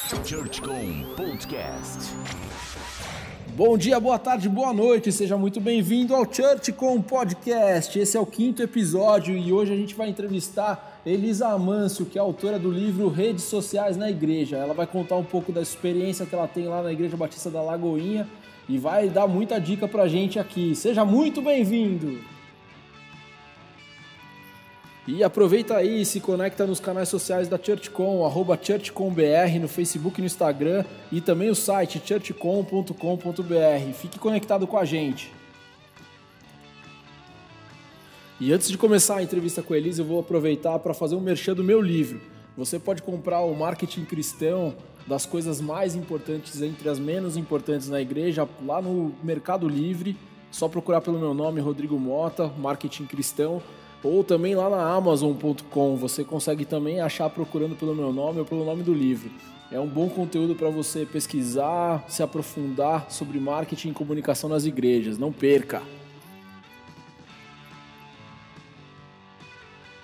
ChurchCom Podcast. Bom dia, boa tarde, boa noite, seja muito bem-vindo ao ChurchCom Podcast. Esse é o 5º episódio e hoje a gente vai entrevistar Elisa Amâncio, que é autora do livro Redes Sociais na Igreja. Ela vai contar um pouco da experiência que ela tem lá na Igreja Batista da Lagoinha e vai dar muita dica pra gente aqui. Seja muito bem-vindo! E aproveita aí e se conecta nos canais sociais da ChurchCom, @ChurchComBR no Facebook e no Instagram e também o site churchcom.com.br. Fique conectado com a gente. E antes de começar a entrevista com a Elisa, eu vou aproveitar para fazer um merchan do meu livro. Você pode comprar o Marketing Cristão, das coisas mais importantes entre as menos importantes na igreja, lá no Mercado Livre. Só procurar pelo meu nome, Rodrigo Mota, Marketing Cristão. Ou também lá na Amazon.com, você consegue também achar procurando pelo meu nome ou pelo nome do livro. É um bom conteúdo para você pesquisar, se aprofundar sobre marketing e comunicação nas igrejas. Não perca!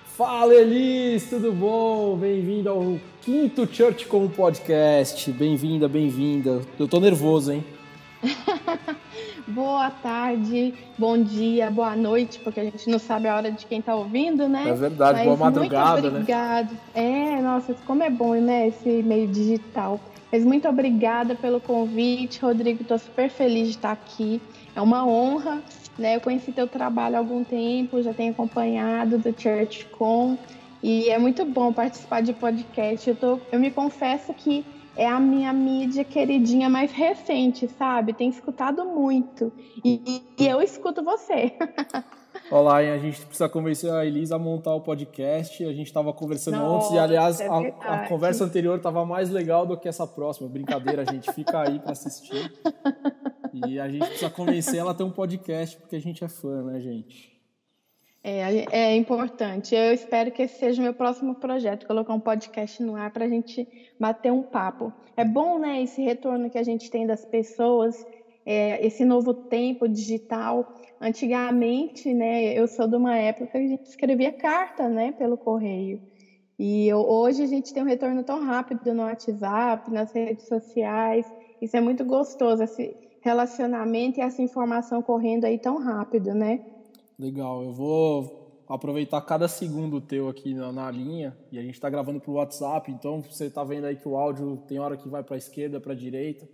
Fala, Elis, tudo bom? Bem-vindo ao 5º ChurchCom Podcast. Bem-vinda, bem-vinda. Eu tô nervoso, hein? Boa tarde, bom dia, boa noite, porque a gente não sabe a hora de quem tá ouvindo, né? É verdade, mas boa madrugada, muito obrigado, né? Nossa, como é bom, né, esse meio digital. Mas muito obrigada pelo convite, Rodrigo, tô super feliz de estar aqui. É uma honra, né? Eu conheci teu trabalho há algum tempo, já tenho acompanhado do ChurchCom e é muito bom participar de podcast. Eu me confesso que é a minha mídia queridinha mais recente, sabe? Tenho escutado muito. E eu escuto você. Olá, a gente precisa convencer a Elisa a montar o podcast. A gente estava conversando antes e, aliás, a conversa anterior estava mais legal do que essa próxima. Brincadeira, a gente fica aí para assistir. E a gente precisa convencer ela a ter um podcast, porque a gente é fã, né, gente? É importante. Eu espero que esse seja o meu próximo projeto, colocar um podcast no ar para a gente bater um papo. É bom, né, esse retorno que a gente tem das pessoas, esse novo tempo digital. Antigamente, né, eu sou de uma época que a gente escrevia carta, né, pelo correio. E hoje a gente tem um retorno tão rápido no WhatsApp, nas redes sociais. Isso é muito gostoso, esse relacionamento e essa informação correndo aí tão rápido, né? Legal, eu vou aproveitar cada segundo teu aqui na linha e a gente está gravando pro WhatsApp, então você está vendo aí que o áudio tem hora que vai para a esquerda, para a direita.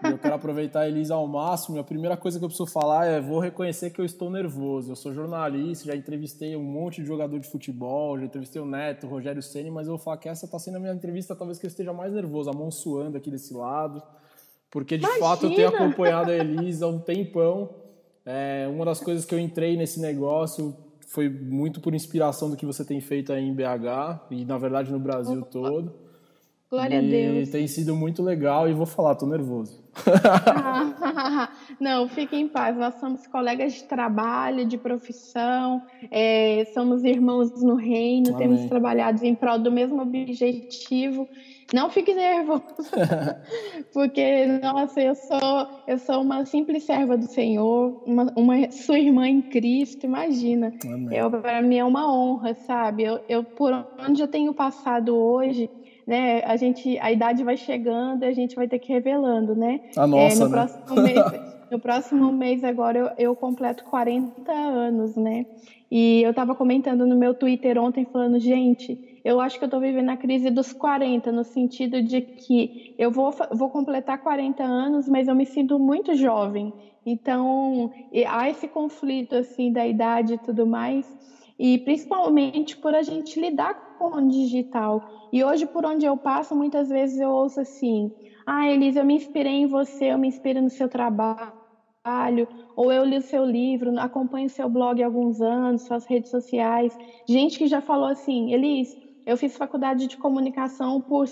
E eu quero aproveitar a Elisa ao máximo. E a primeira coisa que eu preciso falar vou reconhecer que eu estou nervoso. Eu sou jornalista, já entrevistei um monte de jogador de futebol, já entrevistei o Neto, o Rogério Ceni, mas eu vou falar que essa está sendo a minha entrevista talvez que eu esteja mais nervoso, a mão suando aqui desse lado, porque de fato eu tenho acompanhado a Elisa há um tempão. Uma das coisas que eu entrei nesse negócio foi muito por inspiração do que você tem feito aí em BH e, na verdade, no Brasil todo. Glória a Deus. E tem sido muito legal e vou falar, tô nervoso. Não, fique em paz. Nós somos colegas de trabalho, de profissão, somos irmãos no reino, Amém. Temos trabalhado em prol do mesmo objetivo. Não fique nervoso, porque, nossa, eu sou uma simples serva do Senhor, uma sua irmã em Cristo, imagina. Para mim é uma honra, sabe? Eu por onde eu tenho passado hoje, né? A idade vai chegando e a gente vai ter que ir revelando, né? A nossa, No próximo mês agora eu completo 40 anos, né? E eu estava comentando no meu Twitter ontem, falando, gente, eu acho que eu estou vivendo a crise dos 40, no sentido de que eu vou completar 40 anos, mas eu me sinto muito jovem. Então, há esse conflito, assim, da idade e tudo mais, e principalmente por a gente lidar com o digital. E hoje, por onde eu passo, muitas vezes eu ouço assim, Elisa, eu me inspirei em você, eu me inspiro no seu trabalho, ou eu li o seu livro, acompanho o seu blog há alguns anos, suas redes sociais. Gente que já falou assim, Elis, eu fiz faculdade de comunicação por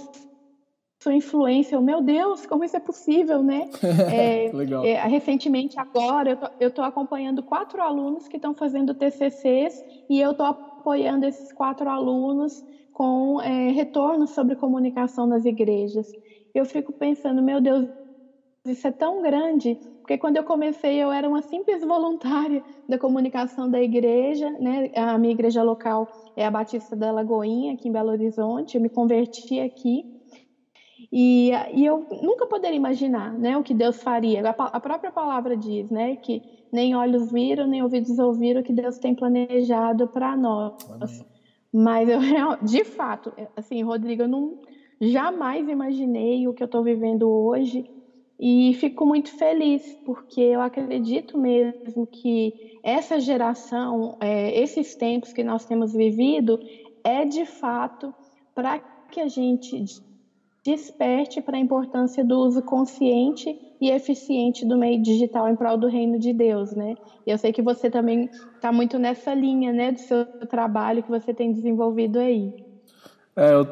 sua influência. Meu Deus, como isso é possível, né? Legal. Recentemente, agora, eu estou acompanhando 4 alunos que estão fazendo TCCs e eu estou apoiando esses 4 alunos com retorno sobre comunicação nas igrejas. Eu fico pensando, meu Deus, isso é tão grande, porque quando eu comecei eu era uma simples voluntária da comunicação da igreja, né? A minha igreja local é a Batista da Lagoinha, aqui em Belo Horizonte, eu me converti aqui, E eu nunca poderia imaginar, né, o que Deus faria. A própria palavra diz, né, que nem olhos viram, nem ouvidos ouviram o que Deus tem planejado para nós. Amém. Mas de fato, assim, Rodrigo, eu não jamais imaginei o que eu estou vivendo hoje e fico muito feliz, porque eu acredito mesmo que essa geração, esses tempos que nós temos vivido, é de fato para que a gente desperte para a importância do uso consciente e eficiente do meio digital em prol do reino de Deus, né? E eu sei que você também está muito nessa linha, né, do seu trabalho que você tem desenvolvido aí.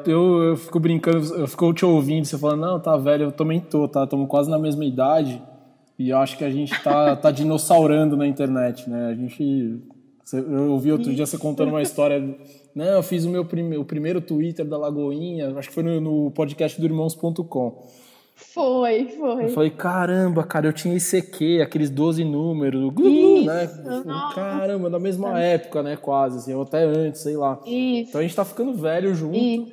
Eu fico brincando, eu fico te ouvindo, você falando, não, tá velho, eu também tô, tá? Estamos quase na mesma idade e eu acho que a gente tá dinossaurando na internet, né? Eu ouvi outro dia você contando uma história, não, eu fiz o primeiro Twitter da Lagoinha, acho que foi no podcast do Irmãos.com. Foi. Eu falei, caramba, cara, eu tinha ICQ, aqueles 12 números, né? Caramba, na mesma época, né, quase, assim, ou até antes, sei lá. Isso. Então a gente tá ficando velho junto,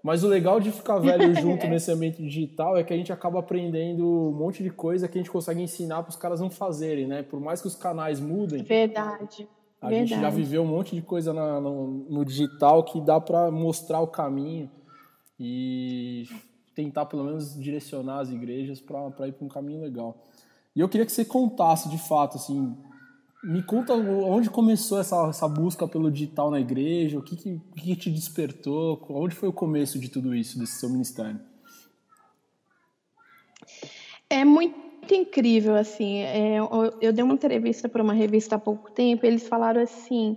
mas o legal de ficar velho junto nesse ambiente digital é que a gente acaba aprendendo um monte de coisa que a gente consegue ensinar para os caras não fazerem, né? Por mais que os canais mudem. Verdade. A gente já viveu um monte de coisa no digital que dá para mostrar o caminho e tentar pelo menos direcionar as igrejas para ir para um caminho legal. E eu queria que você contasse de fato, assim, me conta onde começou essa busca pelo digital na igreja, o que te despertou, onde foi o começo de tudo isso, desse seu ministério? É muito incrível, assim, eu dei uma entrevista para uma revista há pouco tempo, eles falaram assim,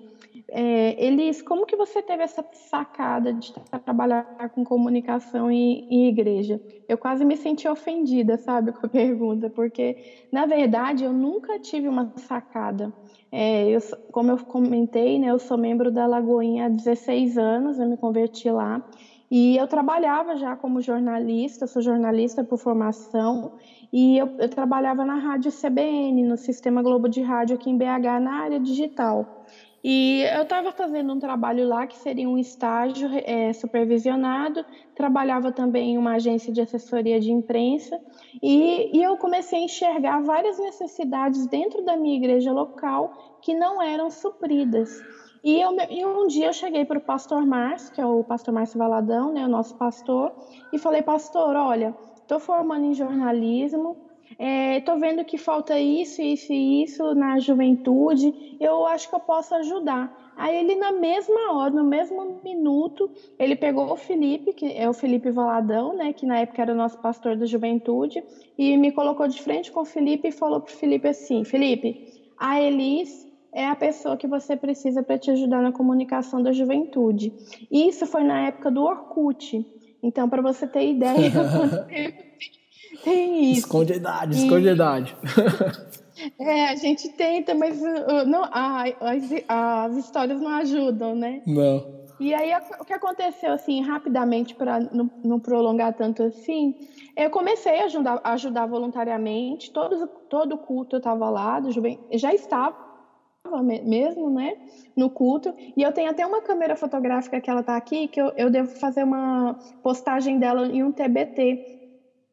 como que você teve essa sacada de trabalhar com comunicação em igreja? Eu quase me senti ofendida, sabe, com a pergunta, porque, na verdade, eu nunca tive uma sacada. Como eu comentei, né, eu sou membro da Lagoinha há 16 anos, eu me converti lá, e eu trabalhava já como jornalista, sou jornalista por formação, e eu trabalhava na Rádio CBN, no Sistema Globo de Rádio aqui em BH, na área digital. E eu estava fazendo um trabalho lá que seria um estágio supervisionado, trabalhava também em uma agência de assessoria de imprensa e eu comecei a enxergar várias necessidades dentro da minha igreja local que não eram supridas. E um dia eu cheguei para o pastor Márcio, que é o pastor Márcio Valadão, né, o nosso pastor, e falei, pastor, olha, estou formando em jornalismo, estou vendo que falta isso, isso e isso na juventude, eu acho que eu posso ajudar. Aí ele, na mesma hora, no mesmo minuto, ele pegou o Felipe, que é o Felipe Valadão, né, que na época era o nosso pastor da juventude, e me colocou de frente com o Felipe e falou para o Felipe assim, Felipe, a Elis é a pessoa que você precisa para te ajudar na comunicação da juventude. Isso foi na época do Orkut. Então, para você ter ideia, quanto tempo tem isso. Esconde a idade. A gente tenta, mas não, as histórias não ajudam, né? Não. E aí, o que aconteceu, assim, rapidamente, para não prolongar tanto assim, eu comecei a ajudar voluntariamente, todo culto eu estava lá, já estava mesmo, né, no culto, e eu tenho até uma câmera fotográfica que ela tá aqui, que eu devo fazer uma postagem dela em um TBT,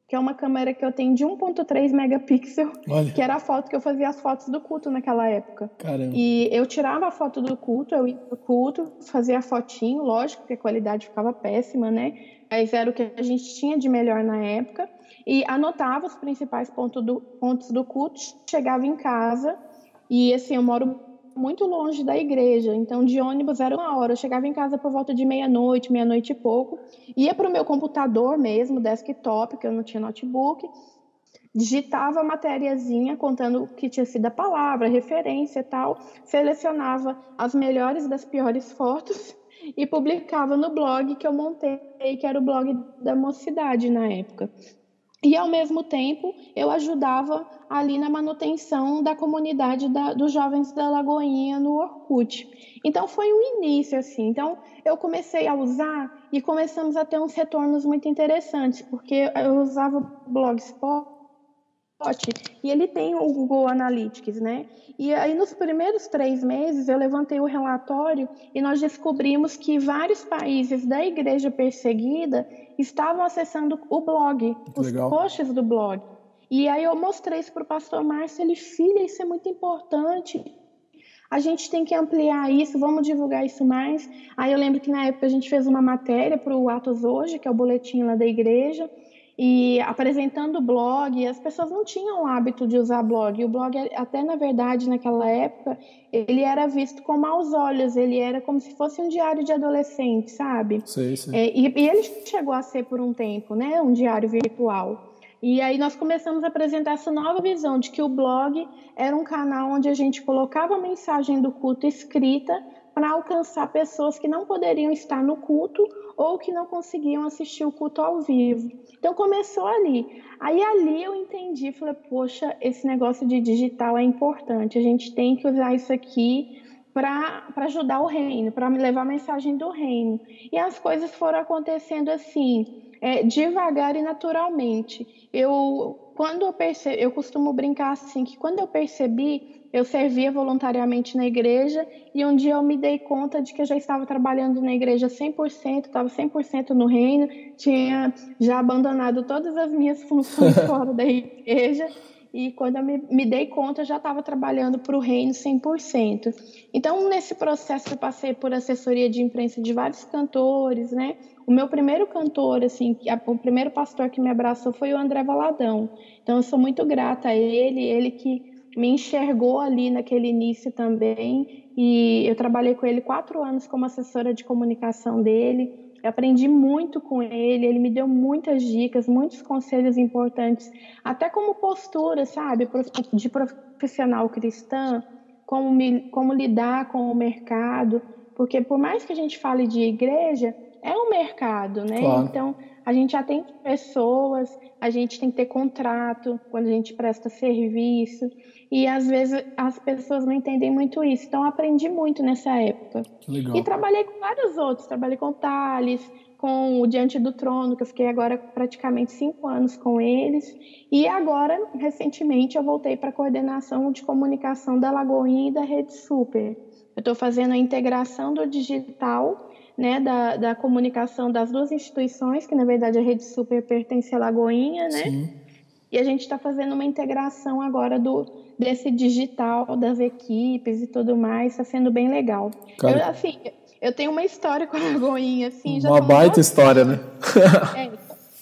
que é uma câmera que eu tenho de 1.3 megapixel, Olha. Que era a foto que eu fazia as fotos do culto naquela época. Caramba. E eu tirava a foto do culto, eu ia pro culto, fazia a fotinho, lógico que a qualidade ficava péssima, né, mas era o que a gente tinha de melhor na época, e anotava os principais pontos do culto, chegava em casa. E assim, eu moro muito longe da igreja, então de ônibus era 1 hora. Eu chegava em casa por volta de meia-noite e pouco, ia para o meu computador mesmo, desktop, que eu não tinha notebook, digitava a matériazinha contando o que tinha sido a palavra, a referência e tal, selecionava as melhores das piores fotos e publicava no blog que eu montei, que era o blog da Mocidade na época. E, ao mesmo tempo, eu ajudava ali na manutenção da comunidade dos jovens da Lagoinha no Orkut. Então, foi um início, assim. Então, eu comecei a usar e começamos a ter uns retornos muito interessantes, porque eu usava Blogspot e ele tem o Google Analytics, né? E aí, nos primeiros 3 meses, eu levantei o relatório e nós descobrimos que vários países da igreja perseguida estavam acessando o blog, os posts do blog. E aí eu mostrei isso para o pastor Márcio, ele, filha, isso é muito importante, a gente tem que ampliar isso, vamos divulgar isso mais. Aí eu lembro que na época a gente fez uma matéria para o Atos Hoje, que é o boletim lá da igreja, e apresentando o blog, e as pessoas não tinham o hábito de usar blog. E o blog, até na verdade, naquela época, ele era visto com maus olhos, ele era como se fosse um diário de adolescente, sabe? Sei. E ele chegou a ser por um tempo, né, um diário virtual. E aí nós começamos a apresentar essa nova visão de que o blog era um canal onde a gente colocava a mensagem do culto escrita para alcançar pessoas que não poderiam estar no culto ou que não conseguiam assistir o culto ao vivo. Então começou ali. Aí ali eu entendi, falei, poxa, esse negócio de digital é importante, a gente tem que usar isso aqui para ajudar o reino, para levar a mensagem do reino. E as coisas foram acontecendo assim, devagar e naturalmente. Eu costumo brincar assim, que quando eu percebi, eu servia voluntariamente na igreja e um dia eu me dei conta de que eu já estava trabalhando na igreja 100%, estava 100% no reino, tinha já abandonado todas as minhas funções fora da igreja e quando eu me dei conta, eu já estava trabalhando para o reino 100%. Então, nesse processo, eu passei por assessoria de imprensa de vários cantores, né? O meu primeiro cantor, assim, o primeiro pastor que me abraçou foi o André Valadão. Então, eu sou muito grata a ele que me enxergou ali naquele início também. E eu trabalhei com ele 4 anos como assessora de comunicação dele. Eu aprendi muito com ele me deu muitas dicas, muitos conselhos importantes, até como postura, sabe, de profissional cristã, como lidar com o mercado, porque por mais que a gente fale de igreja, é um mercado, né? Claro. Então, a gente atende pessoas, a gente tem que ter contrato quando a gente presta serviço, e às vezes as pessoas não entendem muito isso. Então, eu aprendi muito nessa época. Que legal. E trabalhei com vários outros, trabalhei com o Thales, com o Diante do Trono, que eu fiquei agora praticamente 5 anos com eles. E agora, recentemente, eu voltei para a coordenação de comunicação da Lagoinha e da Rede Super. Eu estou fazendo a integração do digital, né, da comunicação das duas instituições, que na verdade a Rede Super pertence à Lagoinha, né? Sim. E a gente está fazendo uma integração agora desse digital, das equipes e tudo mais, está sendo bem legal. Cara, Eu tenho uma história com a Lagoinha, assim, já uma são baita 12 história, né?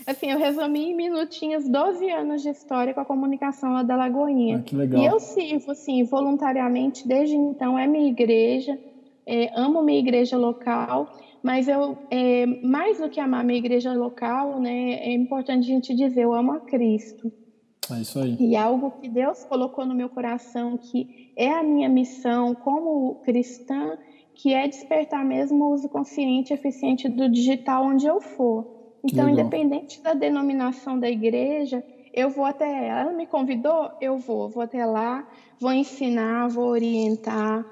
Assim, eu resumi em minutinhos 12 anos de história com a comunicação lá da Lagoinha. Que legal. E eu sirvo, assim, voluntariamente desde então, é minha igreja, amo minha igreja local, mas mais do que amar minha igreja local, né, é importante a gente dizer, eu amo a Cristo. É isso aí. E algo que Deus colocou no meu coração, que é a minha missão como cristã, que é despertar mesmo o uso consciente e eficiente do digital onde eu for. Então, legal. Independente da denominação da igreja, eu vou até ela. Ela me convidou, eu vou até lá, vou ensinar, vou orientar,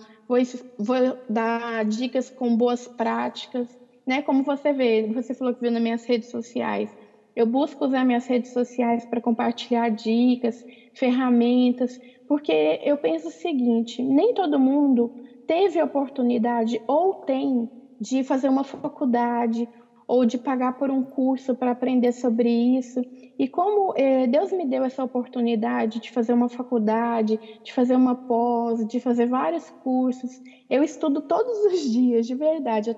vou dar dicas com boas práticas, né? Como você vê, você falou que viu nas minhas redes sociais. Eu busco usar minhas redes sociais para compartilhar dicas, ferramentas, porque eu penso o seguinte, nem todo mundo teve a oportunidade ou tem de fazer uma faculdade ou de pagar por um curso para aprender sobre isso. E como Deus me deu essa oportunidade de fazer uma faculdade, de fazer uma pós, de fazer vários cursos, eu estudo todos os dias, de verdade.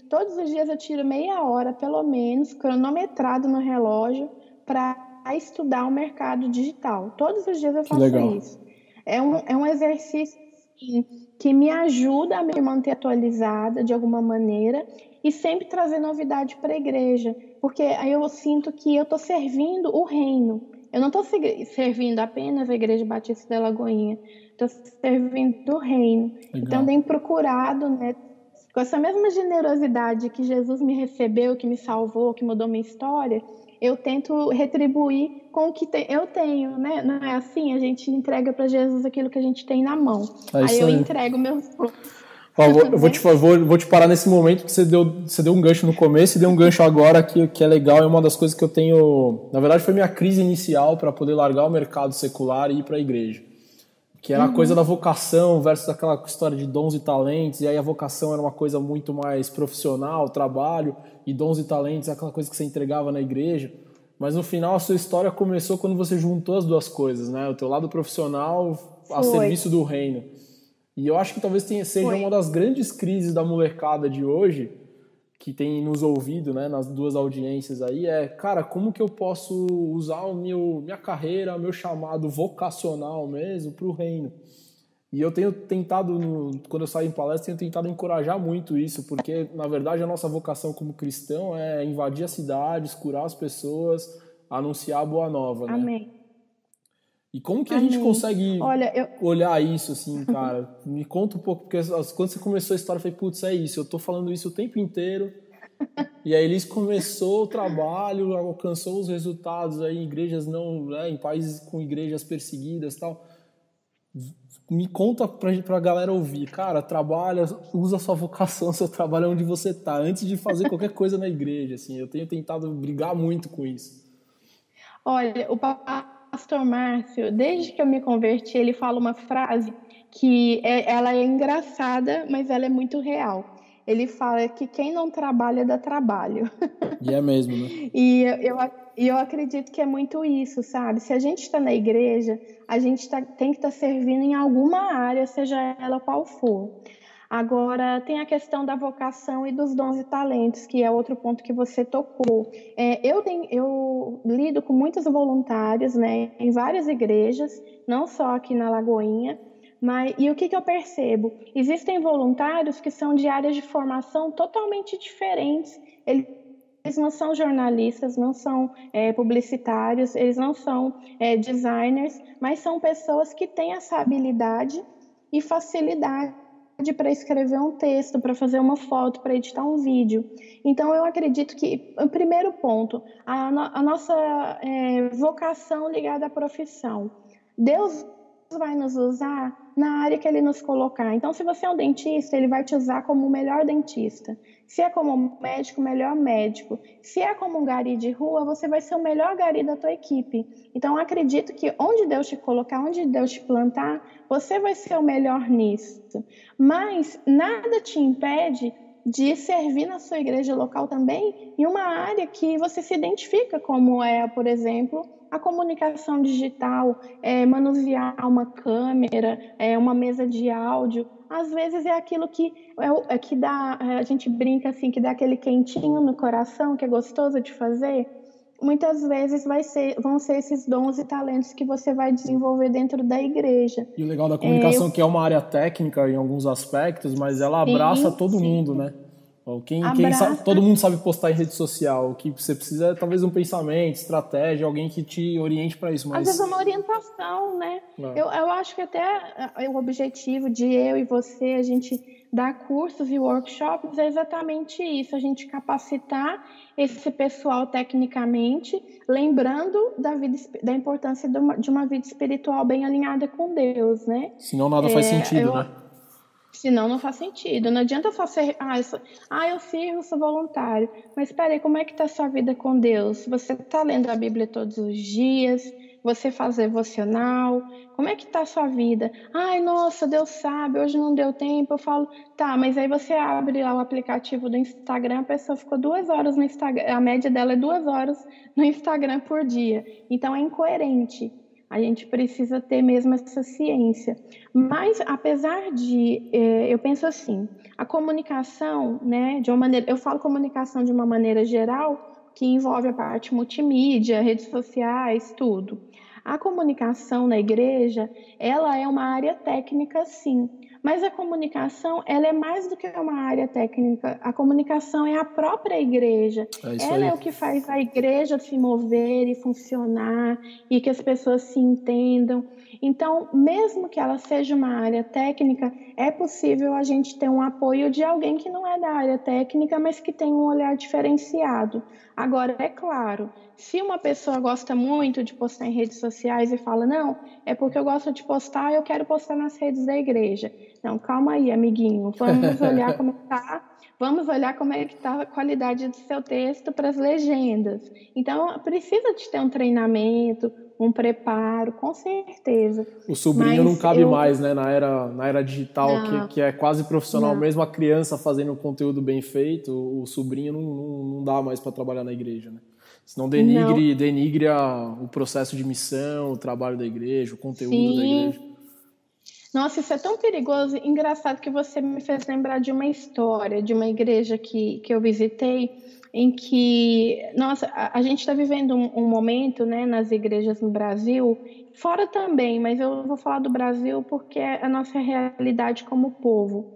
Todos os dias eu tiro meia hora, pelo menos, cronometrado no relógio, para estudar o mercado digital. Todos os dias eu faço isso. É um exercício assim, que me ajuda a me manter atualizada de alguma maneira e sempre trazer novidade para a igreja, porque aí eu sinto que eu estou servindo o reino. Eu não estou servindo apenas a Igreja Batista da Lagoinha, estou servindo o reino. Legal. Então, tenho procurado, né, com essa mesma generosidade que Jesus me recebeu, que me salvou, que mudou minha história, eu tento retribuir com o que eu tenho, né? Não é assim? A gente entrega para Jesus aquilo que a gente tem na mão. Aí eu entrego meus Ó, vou te parar nesse momento que você deu um gancho no começo e deu um gancho agora que é legal. É uma das coisas que eu tenho... Na verdade, foi minha crise inicial para poder largar o mercado secular e ir para a igreja. Que era a coisa da vocação versus aquela história de dons e talentos. E aí a vocação era uma coisa muito mais profissional, trabalho, e dons e talentos é aquela coisa que você entregava na igreja. Mas no final a sua história começou quando você juntou as duas coisas, né? O teu lado profissional a serviço do reino. E eu acho que talvez seja uma das grandes crises da molecada de hoje, que tem nos ouvido, né, nas duas audiências aí, cara, como que eu posso usar minha carreira, meu chamado vocacional mesmo para o reino? E eu tenho tentado, quando eu saio em palestra, tenho tentado encorajar muito isso, porque, na verdade, a nossa vocação como cristão é invadir as cidades, curar as pessoas, anunciar a boa nova, né? Amém. E como que a gente consegue olhar isso, assim, cara? Me conta um pouco, porque quando você começou a história, eu falei, putz, é isso, eu tô falando isso o tempo inteiro. E aí eles começou o trabalho, alcançou os resultados aí em igrejas em países com igrejas perseguidas e tal. Me conta pra galera ouvir, cara, trabalha, usa a sua vocação, seu trabalho onde você tá, antes de fazer qualquer coisa na igreja, assim. Eu tenho tentado brigar muito com isso. Olha, o pastor Márcio, desde que eu me converti, ele fala uma frase que ela é engraçada, mas ela é muito real. Ele fala que quem não trabalha dá trabalho. E é mesmo, né? E eu acredito que é muito isso, sabe? Se a gente está na igreja, a gente tem que estar servindo em alguma área, seja ela qual for. Agora, tem a questão da vocação e dos dons e talentos, que é outro ponto que você tocou. Eu lido com muitos voluntários, né, em várias igrejas, não só aqui na Lagoinha, e o que eu percebo? Existem voluntários que são de áreas de formação totalmente diferentes. Eles não são jornalistas, não são publicitários, eles não são designers, mas são pessoas que têm essa habilidade e facilidade para escrever um texto, para fazer uma foto, para editar um vídeo. Então, eu acredito que, o primeiro ponto, a nossa vocação ligada à profissão. Deus vai nos usar na área que ele nos colocar. Então, se você é um dentista, ele vai te usar como o melhor dentista. Se é como médico, o melhor médico. Se é como um gari de rua, você vai ser o melhor gari da tua equipe. Então, eu acredito que onde Deus te colocar, onde Deus te plantar, você vai ser o melhor nisso. Mas nada te impede de servir na sua igreja local também em uma área que você se identifica, como por exemplo, a comunicação digital, manusear uma câmera, uma mesa de áudio. Às vezes é aquilo que dá, a gente brinca assim, que dá aquele quentinho no coração, que é gostoso de fazer. Muitas vezes vão ser esses dons e talentos que você vai desenvolver dentro da igreja. E o legal da comunicação que é uma área técnica em alguns aspectos, mas ela abraça todo mundo, né? Todo mundo sabe postar em rede social. O que você precisa é talvez um pensamento, estratégia, alguém que te oriente para isso. Mas... Às vezes é uma orientação, né? Eu acho que até o objetivo de eu e você, a gente dar cursos e workshops é exatamente isso, a gente capacitar esse pessoal tecnicamente, lembrando da importância de uma vida espiritual bem alinhada com Deus, né? Senão nada faz sentido, né? Senão não faz sentido. Não adianta só ser, eu sirvo, sou voluntário. Mas espera aí, como é que está a sua vida com Deus? Você está lendo a Bíblia todos os dias? Você faz devocional? Como é que está a sua vida? Ai, nossa, Deus sabe, hoje não deu tempo. Eu falo, tá, mas aí você abre lá o aplicativo do Instagram, a pessoa ficou 2 horas no Instagram, a média dela é 2 horas no Instagram por dia. Então é incoerente. A gente precisa ter mesmo essa ciência. Mas, apesar eu penso assim, a comunicação, né, eu falo comunicação de uma maneira geral, que envolve a parte multimídia, redes sociais, tudo. A comunicação na igreja, ela é uma área técnica, sim. Mas a comunicação, ela é mais do que uma área técnica. A comunicação é a própria igreja. Ela é o que faz a igreja se mover e funcionar e que as pessoas se entendam. Então, mesmo que ela seja uma área técnica, é possível a gente ter um apoio de alguém que não é da área técnica, mas que tem um olhar diferenciado. Agora, é claro, se uma pessoa gosta muito de postar em redes sociais e fala, não, é porque eu gosto de postar, eu quero postar nas redes da igreja. Não, calma aí, amiguinho. Vamos olhar como é que tá. Vamos olhar como é que está a qualidade do seu texto para as legendas. Então, precisa de ter um treinamento, um preparo, com certeza. O sobrinho não Mas cabe mais, né? Na era digital, Não, que é quase profissional, não, mesmo a criança fazendo um conteúdo bem feito, o sobrinho não dá mais para trabalhar na igreja, né? Senão não. denigre o processo de missão, o trabalho da igreja, o conteúdo da igreja. Sim. Nossa, isso é tão perigoso. Engraçado que você me fez lembrar de uma história de uma igreja que eu visitei, em que, nossa, a gente está vivendo um momento, né, nas igrejas no Brasil, fora também, mas eu vou falar do Brasil porque é a nossa realidade como povo.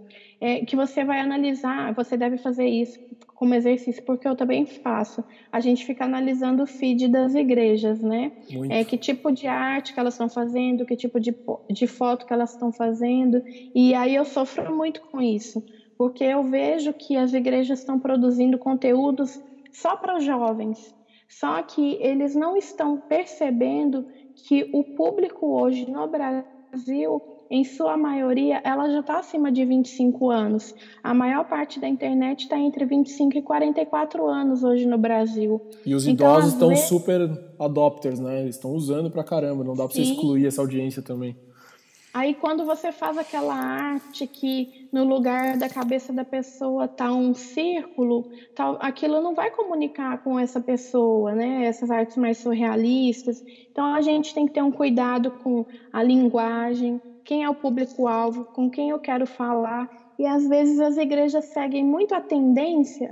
Que você vai analisar, você deve fazer isso como exercício, porque eu também faço. A gente fica analisando o feed das igrejas, né? Muito. Que tipo de arte que elas estão fazendo, que tipo de foto que elas estão fazendo. E aí eu sofro muito com isso, porque eu vejo que as igrejas estão produzindo conteúdos só para os jovens. Só que eles não estão percebendo que o público hoje no Brasil, em sua maioria, ela já está acima de 25 anos. A maior parte da internet está entre 25 e 44 anos hoje no Brasil. E os Então, idosos às estão vezes, super adopters, né? Eles estão usando pra caramba, não dá pra você sim. excluir essa audiência também. Aí quando você faz aquela arte que no lugar da cabeça da pessoa tá um círculo, tal, aquilo não vai comunicar com essa pessoa, né? Essas artes mais surrealistas. Então a gente tem que ter um cuidado com a linguagem, quem é o público-alvo, com quem eu quero falar. E às vezes as igrejas seguem muito a tendência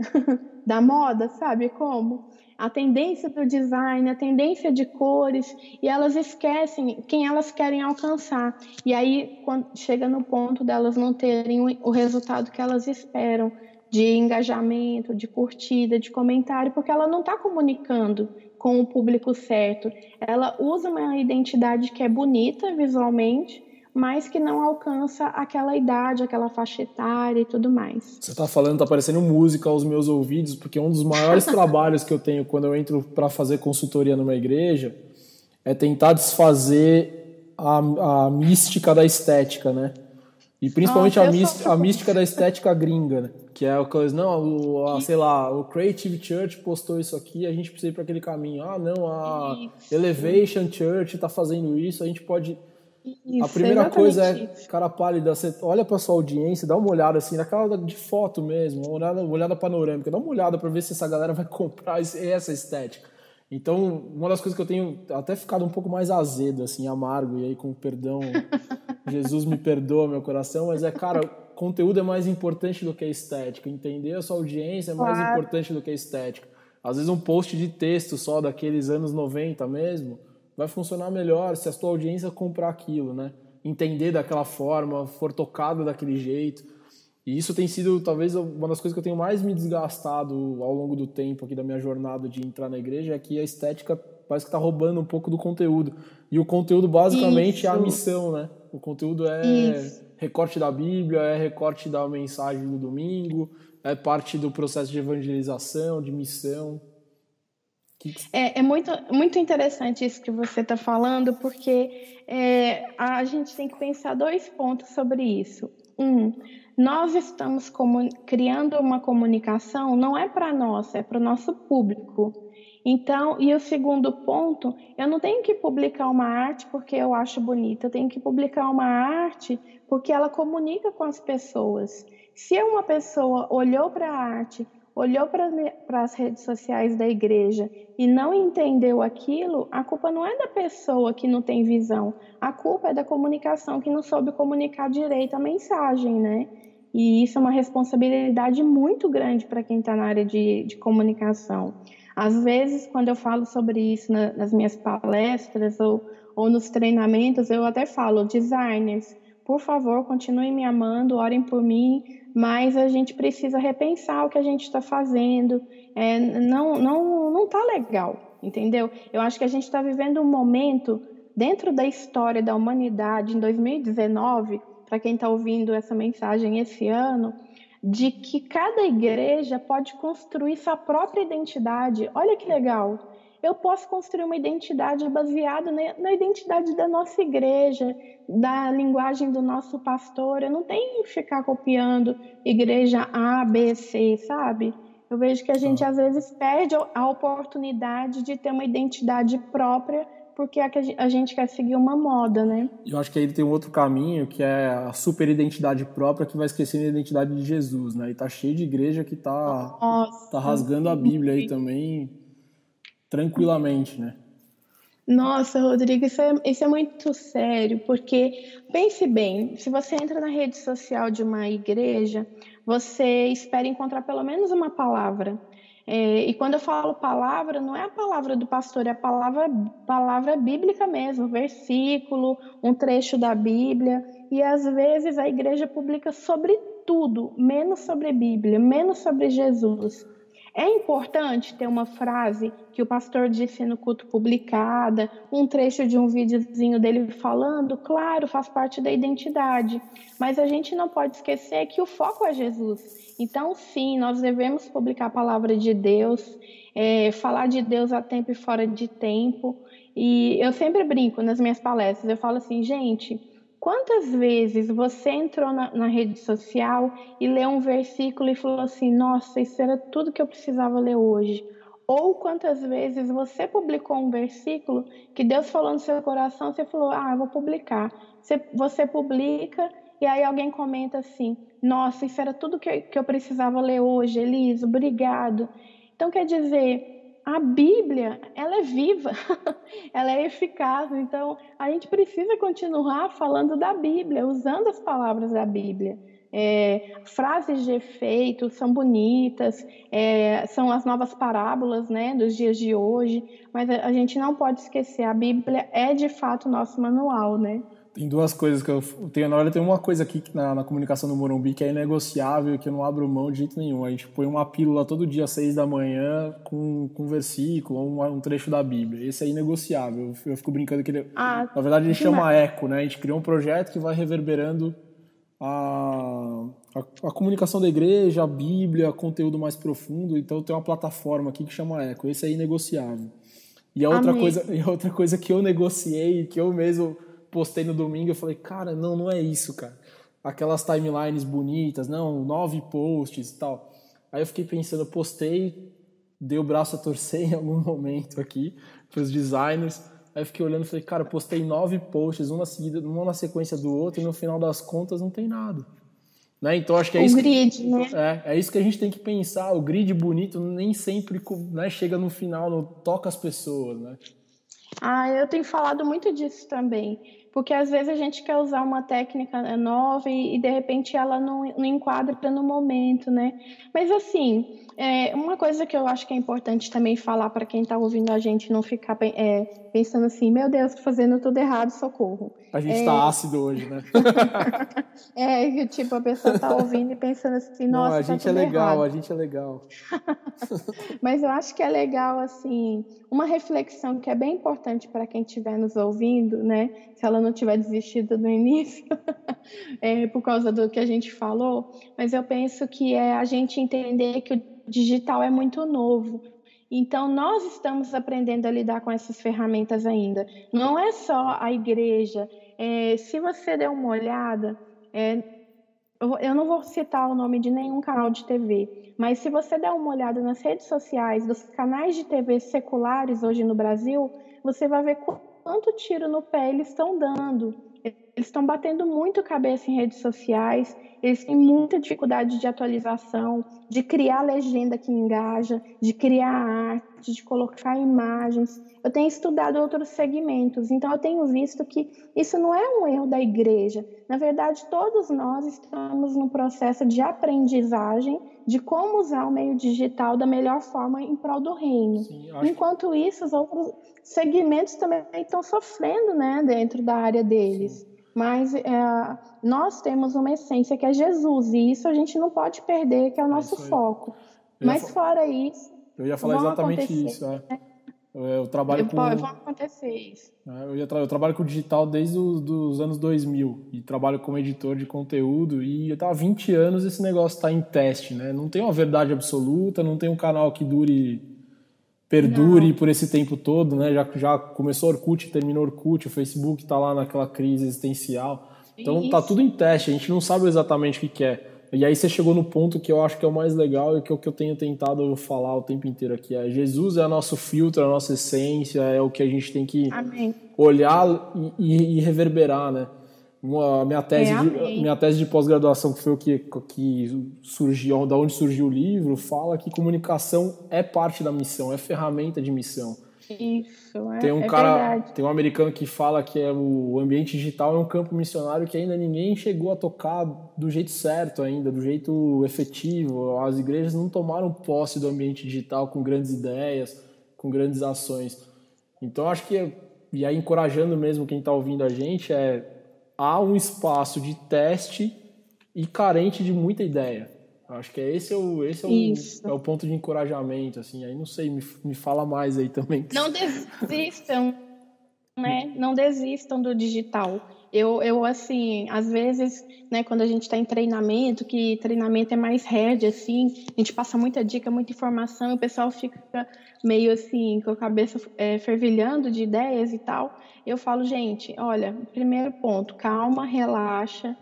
da moda, sabe como? A tendência do design, a tendência de cores, e elas esquecem quem elas querem alcançar. E aí, quando chega no ponto delas não terem o resultado que elas esperam, de engajamento, de curtida, de comentário, porque ela não está comunicando com o público certo. Ela usa uma identidade que é bonita visualmente, mas que não alcança aquela idade, aquela faixa etária e tudo mais. Você tá falando, tá parecendo música aos meus ouvidos, porque um dos maiores trabalhos que eu tenho quando eu entro para fazer consultoria numa igreja é tentar desfazer a mística da estética, né? E principalmente Nossa, eu sofro a com mística da isso. estética gringa, né? Que é a coisa, não, sei lá, o Creative Church postou isso aqui, a gente precisa ir para aquele caminho. Ah, não, a Isso, Elevation Church tá fazendo isso, a gente pode. A isso, primeira coisa exatamente é, isso. cara pálida, você olha pra sua audiência, dá uma olhada assim, naquela de foto mesmo, uma olhada panorâmica, dá uma olhada pra ver se essa galera vai comprar essa estética. Então, uma das coisas que eu tenho até ficado um pouco mais azedo, assim, amargo, e aí com perdão, Jesus me perdoa meu coração, mas cara, conteúdo é mais importante do que a estética, entender a sua audiência é mais Claro. importante do que a estética. Às vezes um post de texto só daqueles anos 90 mesmo, vai funcionar melhor se a sua audiência comprar aquilo, né? Entender daquela forma, for tocado daquele jeito. E isso tem sido, talvez, uma das coisas que eu tenho mais me desgastado ao longo do tempo aqui da minha jornada de entrar na igreja, é que a estética parece que está roubando um pouco do conteúdo. E o conteúdo, basicamente, é a Isso, missão, né? O conteúdo é isso. recorte da Bíblia, é recorte da mensagem do domingo, é parte do processo de evangelização, de missão. É muito, muito interessante isso que você está falando, porque a gente tem que pensar dois pontos sobre isso. Um, nós estamos criando uma comunicação, não é para nós, é para o nosso público. Então, e o segundo ponto, eu não tenho que publicar uma arte porque eu acho bonita, eu tenho que publicar uma arte porque ela comunica com as pessoas. Se uma pessoa olhou para a arte, olhou para as redes sociais da igreja e não entendeu aquilo, a culpa não é da pessoa que não tem visão, a culpa é da comunicação que não soube comunicar direito a mensagem, né? E isso é uma responsabilidade muito grande para quem está na área de comunicação. Às vezes, quando eu falo sobre isso nas minhas palestras ou nos treinamentos, eu até falo, designers, por favor, continuem me amando, orem por mim, mas a gente precisa repensar o que a gente está fazendo. Não tá legal, entendeu? Eu acho que a gente está vivendo um momento dentro da história da humanidade, em 2019, para quem está ouvindo essa mensagem esse ano, de que cada igreja pode construir sua própria identidade. Olha que legal! eu posso construir uma identidade baseada na identidade da nossa igreja, da linguagem do nosso pastor. Eu não tenho que ficar copiando igreja A, B, C, sabe? Eu vejo que a gente às vezes perde a oportunidade de ter uma identidade própria porque a gente quer seguir uma moda, né? Eu acho que aí tem um outro caminho, que é a super identidade própria, que vai esquecendo a identidade de Jesus, né? E tá cheio de igreja que tá rasgando a Bíblia aí também, tranquilamente, né? Nossa, Rodrigo, isso é muito sério, porque pense bem, se você entra na rede social de uma igreja, você espera encontrar pelo menos uma palavra. E quando eu falo palavra, não é a palavra do pastor, é a palavra bíblica mesmo, versículo, um trecho da Bíblia. E às vezes a igreja publica sobre tudo, menos sobre a Bíblia, menos sobre Jesus. É importante ter uma frase que o pastor disse no culto publicada, um trecho de um videozinho dele falando, claro, faz parte da identidade, mas a gente não pode esquecer que o foco é Jesus. Então, sim, nós devemos publicar a palavra de Deus, falar de Deus a tempo e fora de tempo, e eu sempre brinco nas minhas palestras, eu falo assim, gente, quantas vezes você entrou na rede social e leu um versículo e falou assim, nossa, isso era tudo que eu precisava ler hoje? Ou quantas vezes você publicou um versículo que Deus falou no seu coração e você falou, eu vou publicar. Você publica e aí alguém comenta assim, nossa, isso era tudo que eu precisava ler hoje, Elisa, obrigado. Então, quer dizer, a Bíblia, ela é viva, ela é eficaz, então a gente precisa continuar falando da Bíblia, usando as palavras da Bíblia. Frases de efeito são bonitas, são as novas parábolas, né, dos dias de hoje, mas a gente não pode esquecer, a Bíblia é de fato o nosso manual, né? Tem duas coisas que eu tenho. Na verdade, tem uma coisa aqui na comunicação do Morumbi que é inegociável, que eu não abro mão de jeito nenhum. A gente põe uma pílula todo dia às 6 da manhã com um versículo, um trecho da Bíblia. Esse é inegociável. Eu fico brincando que na verdade, a gente chama eco, né? A gente criou um projeto que vai reverberando a comunicação da igreja, a Bíblia, conteúdo mais profundo. Então, tem uma plataforma aqui que chama eco. Esse é inegociável. E a outra coisa que eu negociei, que eu mesmo postei no domingo, eu falei, cara, não é isso, cara. Aquelas timelines bonitas, 9 posts e tal. Aí eu fiquei pensando, eu postei, dei o braço a torcer em algum momento aqui para os designers. Aí eu fiquei olhando e falei, cara, eu postei 9 posts, uma na sequência do outro, e no final das contas não tem nada. Né? Então acho que é isso. O grid, né? É isso que a gente tem que pensar. O grid bonito nem sempre, né, chega no final, não toca as pessoas, né? Eu tenho falado muito disso também, porque às vezes a gente quer usar uma técnica nova e de repente ela não enquadra no momento, né? Mas assim, uma coisa que eu acho que é importante também falar para quem está ouvindo a gente não ficar pensando assim, meu Deus, estou fazendo tudo errado, socorro. A gente está ácido hoje, né? Tipo, a pessoa está ouvindo e pensando assim, nossa, não, a gente é legal, a gente é legal. Mas eu acho que é legal, assim, uma reflexão que é bem importante para quem estiver nos ouvindo, né? Se ela não tiver desistido no início, por causa do que a gente falou, mas eu penso que é a gente entender que o digital é muito novo. Então, nós estamos aprendendo a lidar com essas ferramentas ainda. Não é só a igreja. Se você der uma olhada, eu não vou citar o nome de nenhum canal de TV, mas se você der uma olhada nas redes sociais dos canais de TV seculares hoje no Brasil, você vai ver quanto tiro no pé eles estão dando. Eles estão batendo muito cabeça em redes sociais, eles têm muita dificuldade de atualização, de criar legenda que engaja, de criar arte, de colocar imagens. Eu tenho estudado outros segmentos, então eu tenho visto que isso não é um erro da igreja. Na verdade, todos nós estamos num processo de aprendizagem de como usar o meio digital da melhor forma em prol do reino. Sim, enquanto isso, os outros segmentos também estão sofrendo, né, dentro da área deles. Sim. Mas nós temos uma essência que é Jesus, e isso a gente não pode perder, que é o nosso foco. Mas fora isso... Eu ia falar exatamente isso. Eu trabalho com... Vai acontecer isso. Eu trabalho com digital desde os anos 2000 e trabalho como editor de conteúdo e há 20 anos esse negócio está em teste, né? Não tem uma verdade absoluta, não tem um canal que dure perdure Não. por esse tempo todo, né? Já começou Orkut, terminou Orkut, o Facebook tá lá naquela crise existencial. Então tá tudo Isso. em teste, a gente não sabe exatamente o que quer. E aí você chegou no ponto que eu acho que é o mais legal e que é o que eu tenho tentado falar o tempo inteiro aqui. Jesus é nosso filtro, é a nossa essência, é o que a gente tem que Amém. olhar e reverberar, né? A Amém. minha tese de pós-graduação, que foi o que surgiu, da onde surgiu o livro, fala que comunicação é parte da missão, é ferramenta de missão. Isso, Tem um é cara, verdade. tem um americano que fala que o ambiente digital é um campo missionário que ainda ninguém chegou a tocar do jeito certo ainda, do jeito efetivo. As igrejas não tomaram posse do ambiente digital com grandes ideias, com grandes ações. Então acho que, e aí encorajando mesmo quem está ouvindo a gente, há um espaço de teste e carente de muita ideia. Acho que esse Isso. é o ponto de encorajamento, assim. Aí não sei, me fala mais aí também. Não desistam, né? Não desistam do digital. Eu assim, às vezes, né, quando a gente está em treinamento, que treinamento é mais hard, assim, a gente passa muita dica, muita informação, e o pessoal fica meio assim, com a cabeça fervilhando de ideias e tal. Eu falo, gente, olha, primeiro ponto, calma, relaxa.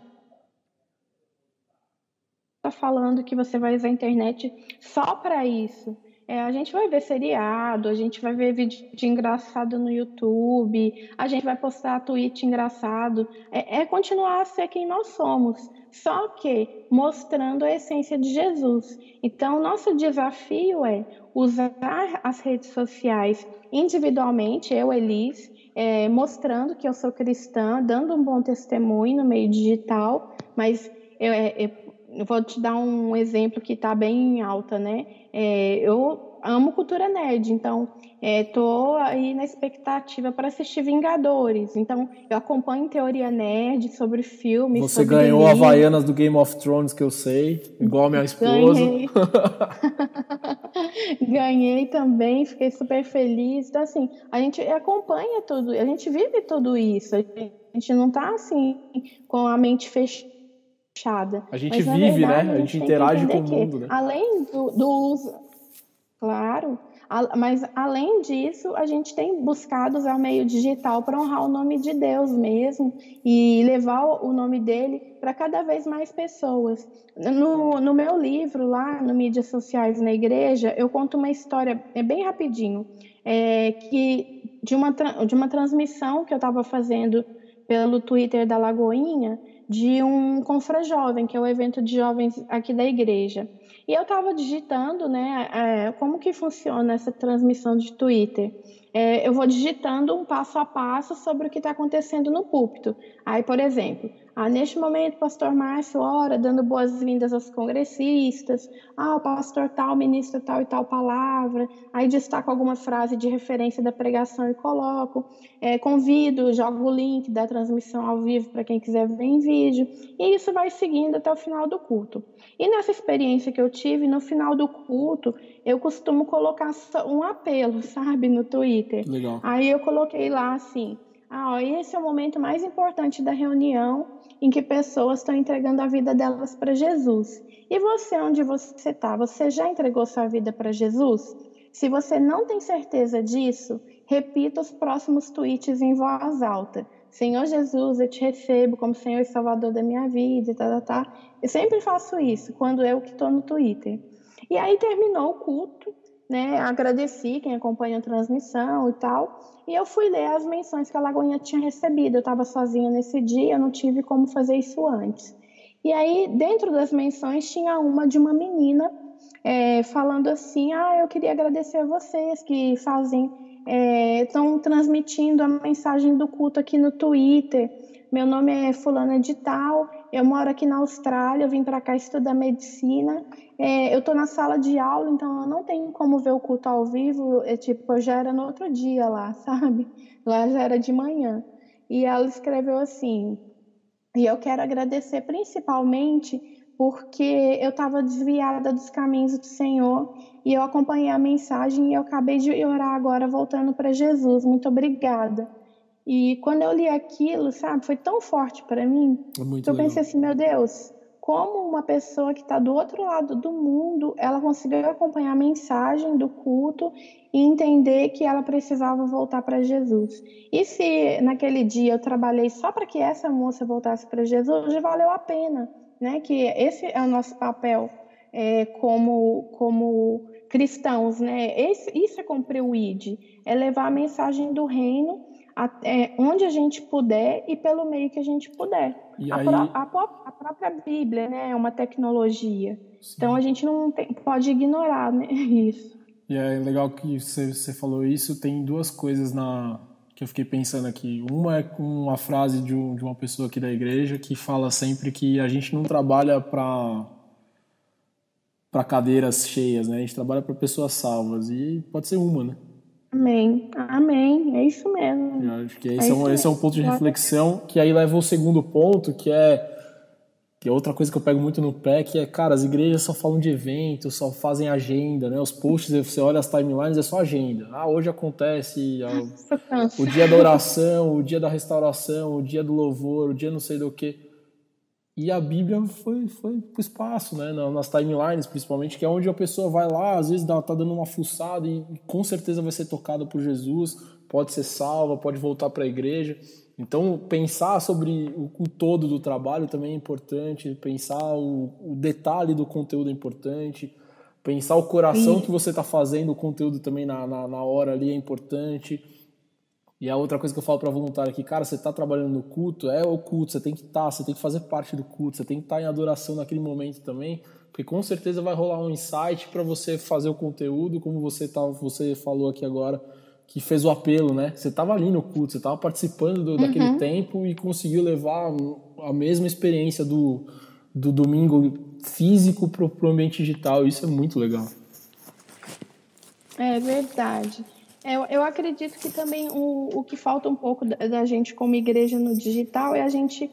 Tá falando que você vai usar a internet só para isso. A gente vai ver seriado, a gente vai ver vídeo de engraçado no YouTube, a gente vai postar tweet engraçado. É continuar a ser quem nós somos, só que mostrando a essência de Jesus. Então, nosso desafio é usar as redes sociais individualmente, eu, Elis, mostrando que eu sou cristã, dando um bom testemunho no meio digital, mas eu vou te dar um exemplo que está bem em alta, né? Eu amo cultura nerd, então tô aí na expectativa para assistir Vingadores. Então, eu acompanho teoria nerd sobre filmes, Você sobre ganhou a livros. Havaianas do Game of Thrones, que eu sei, igual a minha esposa. Ganhei. Ganhei também, fiquei super feliz. Então, assim, a gente acompanha tudo, a gente vive tudo isso. A gente não está assim com a mente fechada. A gente Mas, na vive, né? verdade, a A gente gente tem que interage com entender o mundo, que, né? além do uso, claro, mas além disso, a gente tem buscado usar o meio digital para honrar o nome de Deus mesmo e levar o nome dele para cada vez mais pessoas. No meu livro, lá no Mídias Sociais na Igreja, eu conto uma história, bem rapidinho, de uma transmissão que eu estava fazendo pelo Twitter da Lagoinha, de um Confra Jovem, que é o evento de jovens aqui da igreja. E eu estava digitando, né, como que funciona essa transmissão de Twitter. Eu vou digitando um passo a passo sobre o que está acontecendo no púlpito. Aí, por exemplo, neste momento, o pastor Márcio ora, dando boas-vindas aos congressistas. O pastor tal ministra tal e tal palavra. Aí destaco alguma frase de referência da pregação e coloco. Convido, jogo o link da transmissão ao vivo para quem quiser ver em vídeo. E isso vai seguindo até o final do culto. E nessa experiência que eu tive, no final do culto, eu costumo colocar um apelo, sabe, no Twitter. Legal. Aí eu coloquei lá assim, esse é o momento mais importante da reunião em que pessoas estão entregando a vida delas para Jesus. E você, onde você está? Você já entregou sua vida para Jesus? Se você não tem certeza disso, repita os próximos tweets em voz alta. Senhor Jesus, eu te recebo como Senhor e Salvador da minha vida, Eu sempre faço isso quando eu que estou no Twitter. E aí terminou o culto, né? Agradeci quem acompanha a transmissão e tal. E eu fui ler as menções que a Lagoinha tinha recebido. Eu estava sozinha nesse dia, eu não tive como fazer isso antes. E aí, dentro das menções, tinha uma de uma menina falando assim, eu queria agradecer a vocês que estão transmitindo a mensagem do culto aqui no Twitter. Meu nome é fulana de tal, eu moro aqui na Austrália, eu vim para cá estudar medicina. Eu estou na sala de aula, então eu não tenho como ver o culto ao vivo. Eu já era no outro dia lá, sabe? Lá já era de manhã. E ela escreveu assim, e eu quero agradecer principalmente porque eu estava desviada dos caminhos do Senhor e eu acompanhei a mensagem e eu acabei de orar agora voltando para Jesus. Muito obrigada. E quando eu li aquilo, sabe, foi tão forte para mim. Muito Eu legal. pensei assim, meu Deus, como uma pessoa que está do outro lado do mundo, ela conseguiu acompanhar a mensagem do culto e entender que ela precisava voltar para Jesus. E se naquele dia eu trabalhei só para que essa moça voltasse para Jesus, já valeu a pena, né? Que esse é o nosso papel como cristãos, né? Isso é cumprir o ID, é levar a mensagem do reino onde a gente puder e pelo meio que a gente puder. A própria Bíblia, né, é uma tecnologia. Sim. Então a gente não pode ignorar, né, isso. E é legal que você falou isso. Tem duas coisas que eu fiquei pensando aqui. Uma é com uma frase de uma pessoa aqui da igreja que fala sempre que a gente não trabalha para cadeiras cheias, né? A gente trabalha para pessoas salvas. E pode ser uma, né? Amém, é isso mesmo. Eu acho que esse é um ponto de reflexão, que aí leva ao segundo ponto, que é outra coisa que eu pego muito no pé, que é, cara, as igrejas só falam de eventos, só fazem agenda, né? Os posts, você olha as timelines, é só agenda. Hoje acontece o dia da oração, o dia da restauração, o dia do louvor, o dia não sei do que. E a Bíblia foi pro espaço, né? Nas timelines, principalmente, que é onde a pessoa vai lá, às vezes tá dando uma fuçada e com certeza vai ser tocada por Jesus, pode ser salva, pode voltar para a igreja. Então, pensar sobre o todo do trabalho também é importante, pensar o detalhe do conteúdo é importante, pensar o coração que você está fazendo o conteúdo também na hora ali é importante. E a outra coisa que eu falo para voluntário aqui, cara, você está trabalhando no culto, é o culto, você tem que estar, você tem que fazer parte do culto, você tem que estar em adoração naquele momento também, porque com certeza vai rolar um insight para você fazer o conteúdo, como você falou aqui agora, que fez o apelo, né? Você estava ali no culto, você estava participando daquele tempo e conseguiu levar a mesma experiência do domingo físico para o ambiente digital. Isso é muito legal. É verdade. Eu acredito que também o que falta um pouco da gente como igreja no digital é a gente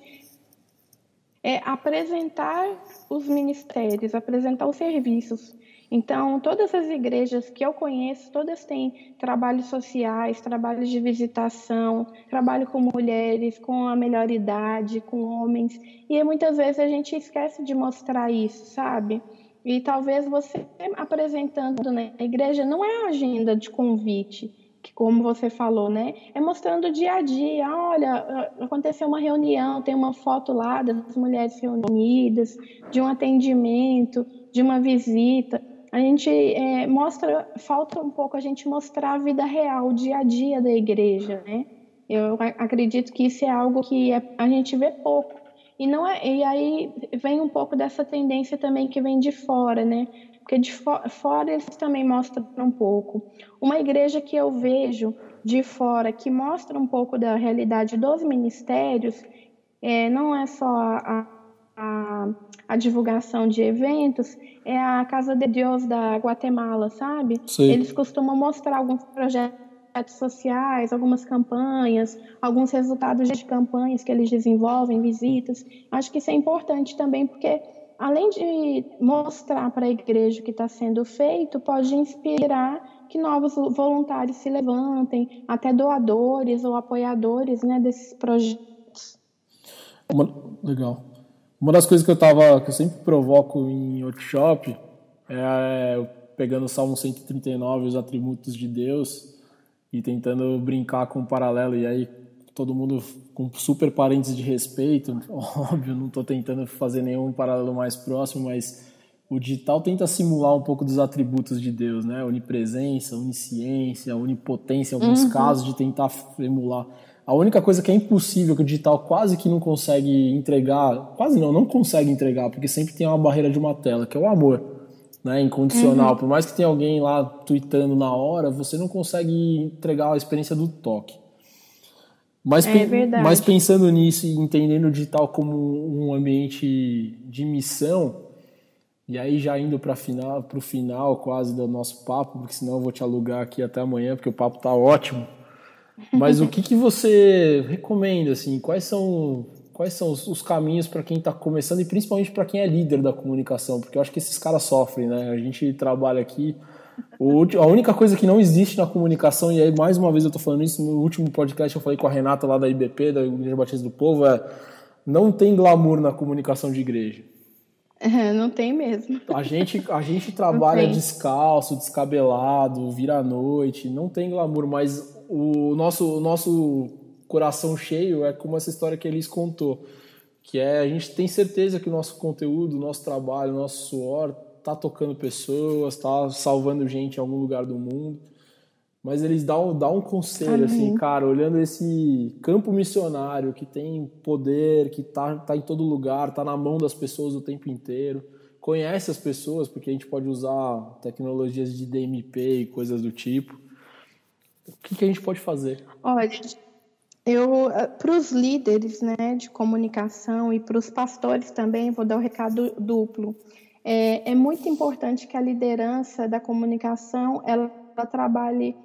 apresentar os ministérios, apresentar os serviços. Então, todas as igrejas que eu conheço, todas têm trabalhos sociais, trabalhos de visitação, trabalho com mulheres, com a melhor idade, com homens. E muitas vezes a gente esquece de mostrar isso, sabe? E talvez você apresentando na igreja não é a agenda de convite, que como você falou, né? É mostrando o dia a dia. Olha, aconteceu uma reunião, tem uma foto lá das mulheres reunidas, de um atendimento, de uma visita. A gente falta um pouco a gente mostrar a vida real, o dia a dia da igreja, né? Eu acredito que isso é algo que a gente vê pouco. E aí vem um pouco dessa tendência também que vem de fora, né? Porque de fora eles também mostram um pouco. Uma igreja que eu vejo de fora, que mostra um pouco da realidade dos ministérios, não é só a divulgação de eventos, é a Casa de Deus da Guatemala, sabe? Sim. Eles costumam mostrar alguns projetos sociais, algumas campanhas, alguns resultados de campanhas que eles desenvolvem, visitas. Acho que isso é importante também, porque além de mostrar para a igreja o que está sendo feito, pode inspirar que novos voluntários se levantem, até doadores ou apoiadores, né, desses projetos. Legal. Uma das coisas que eu sempre provoco em workshop pegando o Salmo 139, os atributos de Deus, e tentando brincar com o paralelo, e aí todo mundo com super parênteses de respeito, óbvio, não estou tentando fazer nenhum paralelo mais próximo, mas o digital tenta simular um pouco dos atributos de Deus, né? Unipresença, onisciência, onipotência, em alguns casos, de tentar emular. A única coisa que é impossível, que o digital quase que não consegue entregar, quase não consegue entregar, porque sempre tem uma barreira de uma tela, que é o amor. Né, incondicional, por mais que tenha alguém lá tweetando na hora, você não consegue entregar a experiência do toque. Mas pensando nisso e entendendo o digital como um ambiente de missão, e aí já indo para o final quase do nosso papo, porque senão eu vou te alugar aqui até amanhã, porque o papo tá ótimo. Mas o que você recomenda, assim, quais são os caminhos para quem está começando e principalmente para quem é líder da comunicação? Porque eu acho que esses caras sofrem, né? A gente trabalha aqui. A única coisa que não existe na comunicação, e aí mais uma vez eu estou falando isso, no último podcast eu falei com a Renata lá da IBP, da Igreja Batista do Povo, não tem glamour na comunicação de igreja. Não tem mesmo. A gente trabalha descalço, descabelado, vira à noite, não tem glamour, mas o nosso coração cheio é como essa história que Elis contou, que é a gente tem certeza que o nosso conteúdo, o nosso trabalho, o nosso suor tá tocando pessoas, tá salvando gente em algum lugar do mundo. Mas eles dão um conselho, assim, cara, olhando esse campo missionário que tem poder, que tá em todo lugar, tá na mão das pessoas o tempo inteiro, conhece as pessoas, porque a gente pode usar tecnologias de DMP e coisas do tipo. O que a gente pode fazer? Olha, para os líderes, né, de comunicação e para os pastores também, vou dar um recado duplo. É muito importante que a liderança da comunicação ela trabalhe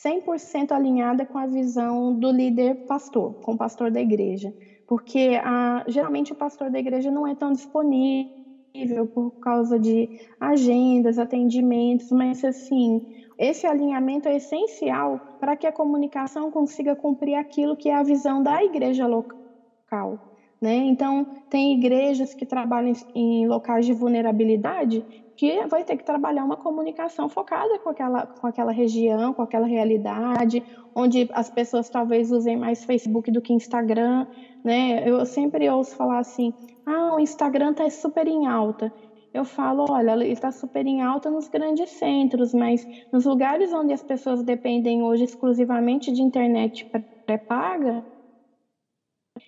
100% alinhada com a visão do líder pastor, com o pastor da igreja. Porque geralmente o pastor da igreja não é tão disponível por causa de agendas, atendimentos, mas assim, esse alinhamento é essencial para que a comunicação consiga cumprir aquilo que é a visão da igreja local. Né? Então, tem igrejas que trabalham em locais de vulnerabilidade que vai ter que trabalhar uma comunicação focada com aquela região, com aquela realidade, onde as pessoas talvez usem mais Facebook do que Instagram. Né? Eu sempre ouço falar assim, o Instagram está super em alta. Eu falo, olha, ele está super em alta nos grandes centros, mas nos lugares onde as pessoas dependem hoje exclusivamente de internet pré-paga,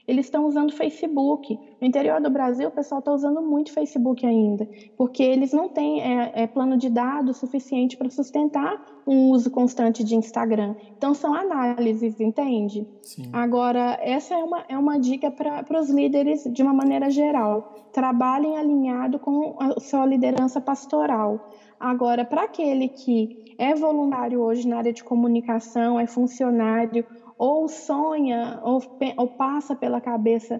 eles estão usando Facebook. No interior do Brasil, o pessoal está usando muito Facebook ainda, porque eles não têm plano de dados suficiente para sustentar um uso constante de Instagram. Então, são análises, entende? Sim. Agora, essa é uma dica para os líderes de uma maneira geral. Trabalhem alinhado com a sua liderança pastoral. Agora, para aquele que é voluntário hoje na área de comunicação, é funcionário, ou sonha, ou passa pela cabeça,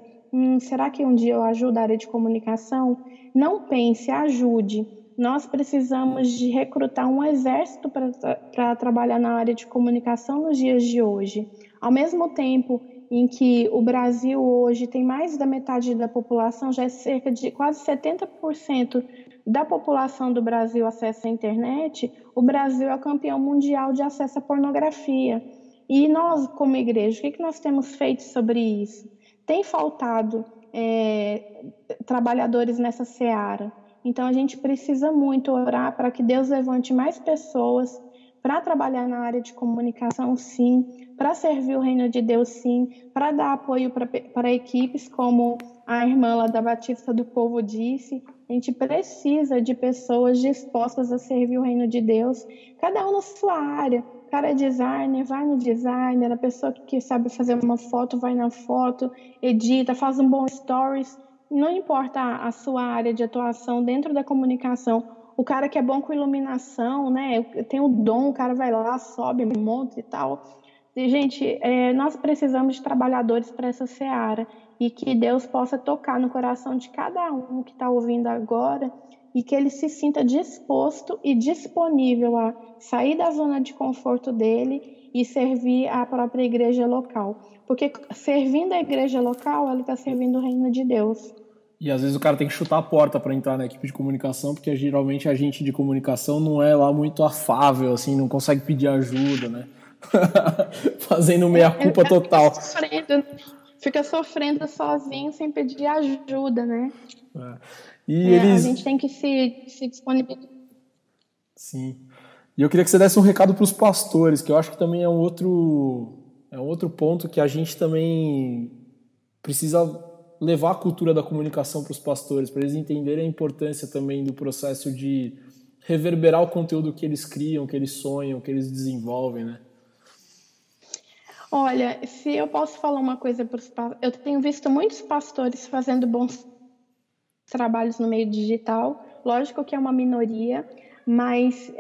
será que um dia eu ajudo a área de comunicação? Não pense, ajude. Nós precisamos de recrutar um exército para trabalhar na área de comunicação nos dias de hoje. Ao mesmo tempo em que o Brasil hoje tem mais da metade da população, já é cerca de quase 70% da população do Brasil acessa a internet, o Brasil é o campeão mundial de acesso à pornografia. E nós, como igreja, o que nós temos feito sobre isso? Tem faltado trabalhadores nessa seara. Então, a gente precisa muito orar para que Deus levante mais pessoas para trabalhar na área de comunicação, sim, para servir o reino de Deus, sim, para dar apoio para equipes, como a irmã lá da Batista do Povo disse. A gente precisa de pessoas dispostas a servir o reino de Deus, cada um na sua área. O cara é designer, vai no designer, a pessoa que sabe fazer uma foto, vai na foto, edita, faz um bom stories. Não importa a sua área de atuação dentro da comunicação. O cara que é bom com iluminação, né? Tem o dom, o cara vai lá, sobe, monta e tal. E, gente, nós precisamos de trabalhadores para essa seara e que Deus possa tocar no coração de cada um que está ouvindo agora e que ele se sinta disposto e disponível a sair da zona de conforto dele e servir a própria igreja local. Porque servindo a igreja local, ele está servindo o reino de Deus. E às vezes o cara tem que chutar a porta para entrar na equipe de comunicação, porque geralmente a gente de comunicação não é lá muito afável, assim, não consegue pedir ajuda, né? Fazendo meia-culpa total. Fica sofrendo sozinho sem pedir ajuda, né? A gente tem que se disponibilizar. Sim. E eu queria que você desse um recado para os pastores, que eu acho que também é um outro ponto que a gente também precisa levar a cultura da comunicação para os pastores, para eles entenderem a importância também do processo de reverberar o conteúdo que eles criam, que eles sonham, que eles desenvolvem, né? Olha, se eu posso falar uma coisa para os pastores, eu tenho visto muitos pastores fazendo bons trabalhos no meio digital, lógico que é uma minoria, mas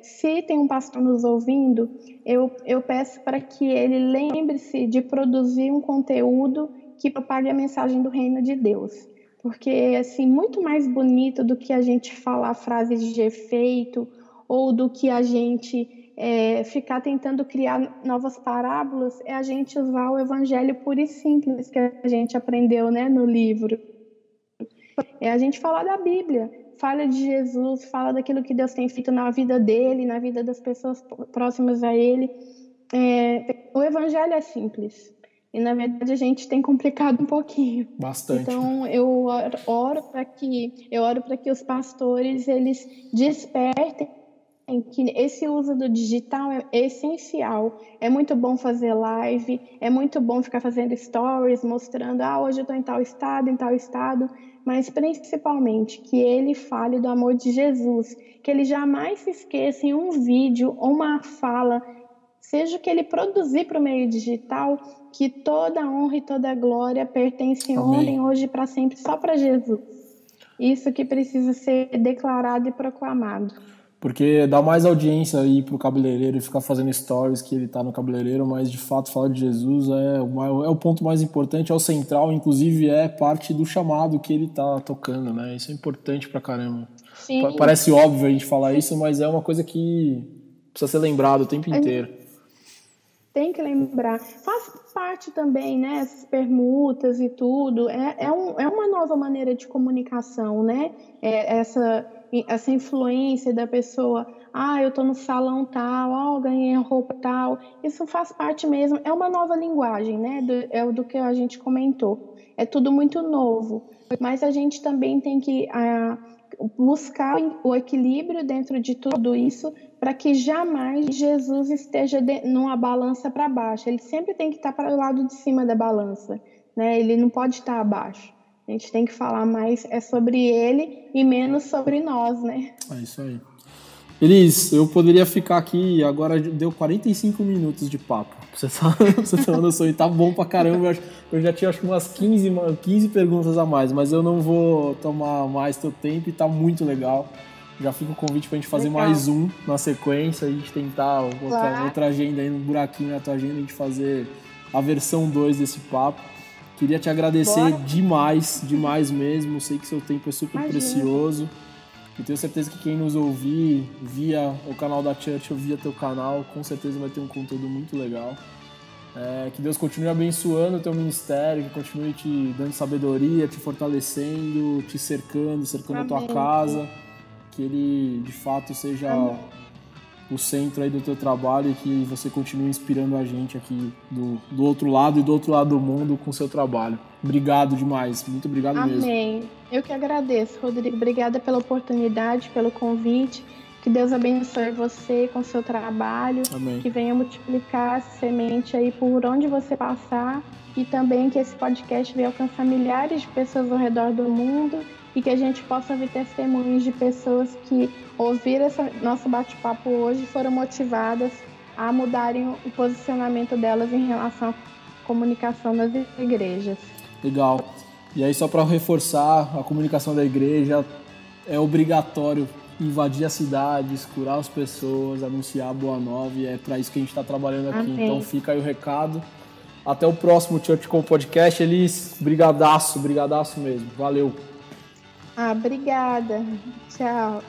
se tem um pastor nos ouvindo, eu peço para que ele lembre-se de produzir um conteúdo que propague a mensagem do reino de Deus. Porque, assim, muito mais bonito do que a gente falar frases de efeito ou do que a gente ficar tentando criar novas parábolas, é a gente usar o evangelho puro e simples que a gente aprendeu, né, no livro. A gente fala da Bíblia, fala de Jesus, fala daquilo que Deus tem feito na vida dele, na vida das pessoas próximas a ele. O evangelho é simples. E, na verdade, a gente tem complicado um pouquinho. Bastante. Então, eu oro para que os pastores, eles despertem que esse uso do digital é essencial. É muito bom fazer live, é muito bom ficar fazendo stories, mostrando, hoje eu estou em tal estado, mas principalmente que ele fale do amor de Jesus, que ele jamais se esqueça em um vídeo ou uma fala, seja o que ele produzir para o meio digital, que toda honra e toda glória pertencem ontem, hoje e para sempre, só para Jesus. Isso que precisa ser declarado e proclamado. Porque dá mais audiência aí pro cabeleireiro e ficar fazendo stories que ele tá no cabeleireiro, mas de fato falar de Jesus é o ponto mais importante, é o central, inclusive é parte do chamado que ele tá tocando, né? Isso é importante pra caramba. Sim. Parece óbvio a gente falar isso, mas é uma coisa que precisa ser lembrado o tempo inteiro. Tem que lembrar. Faz parte também, né? Essas permutas e tudo. É uma nova maneira de comunicação, né? Essa influência da pessoa. Eu tô no salão tal, ganhei roupa tal. Isso faz parte mesmo. É uma nova linguagem, né? Do que a gente comentou. É tudo muito novo. Mas a gente também tem que buscar o equilíbrio dentro de tudo isso, para que jamais Jesus esteja numa balança para baixo. Ele sempre tem que estar para o lado de cima da balança, né? Ele não pode estar abaixo. A gente tem que falar mais sobre ele e menos sobre nós, né? É isso aí. Elis, eu poderia ficar aqui, agora deu 45 minutos de papo. Você tá uma noção, e tá bom pra caramba. Eu já tinha, acho que umas 15 perguntas a mais, mas eu não vou tomar mais teu tempo e tá muito legal. Já fica o convite pra gente fazer mais um na sequência, a gente tentar outra agenda aí, um buraquinho na tua agenda, a gente fazer a versão 2 desse papo. Queria te agradecer demais mesmo. Sei que seu tempo é super precioso. Eu tenho certeza que quem nos ouvir via o canal da Church ou via teu canal, com certeza vai ter um conteúdo muito legal. Que Deus continue abençoando o teu ministério, que continue te dando sabedoria, te fortalecendo, te cercando a tua casa. Que ele, de fato, seja o centro aí do teu trabalho e que você continue inspirando a gente aqui do outro lado e do outro lado do mundo com o seu trabalho. Obrigado demais, muito obrigado mesmo. Amém. Eu que agradeço, Rodrigo. Obrigada pela oportunidade, pelo convite. Que Deus abençoe você com o seu trabalho. Amém. Que venha multiplicar essa semente aí por onde você passar. E também que esse podcast venha alcançar milhares de pessoas ao redor do mundo. E que a gente possa ver testemunhos de pessoas que ouviram esse nosso bate-papo hoje e foram motivadas a mudarem o posicionamento delas em relação à comunicação das igrejas. Legal. E aí, só para reforçar, a comunicação da igreja é obrigatório invadir as cidades, curar as pessoas, anunciar a boa nova, e é para isso que a gente está trabalhando aqui. Amém. Então fica aí o recado. Até o próximo ChurchCom Podcast. Elis, brigadaço mesmo. Valeu. Obrigada. Tchau.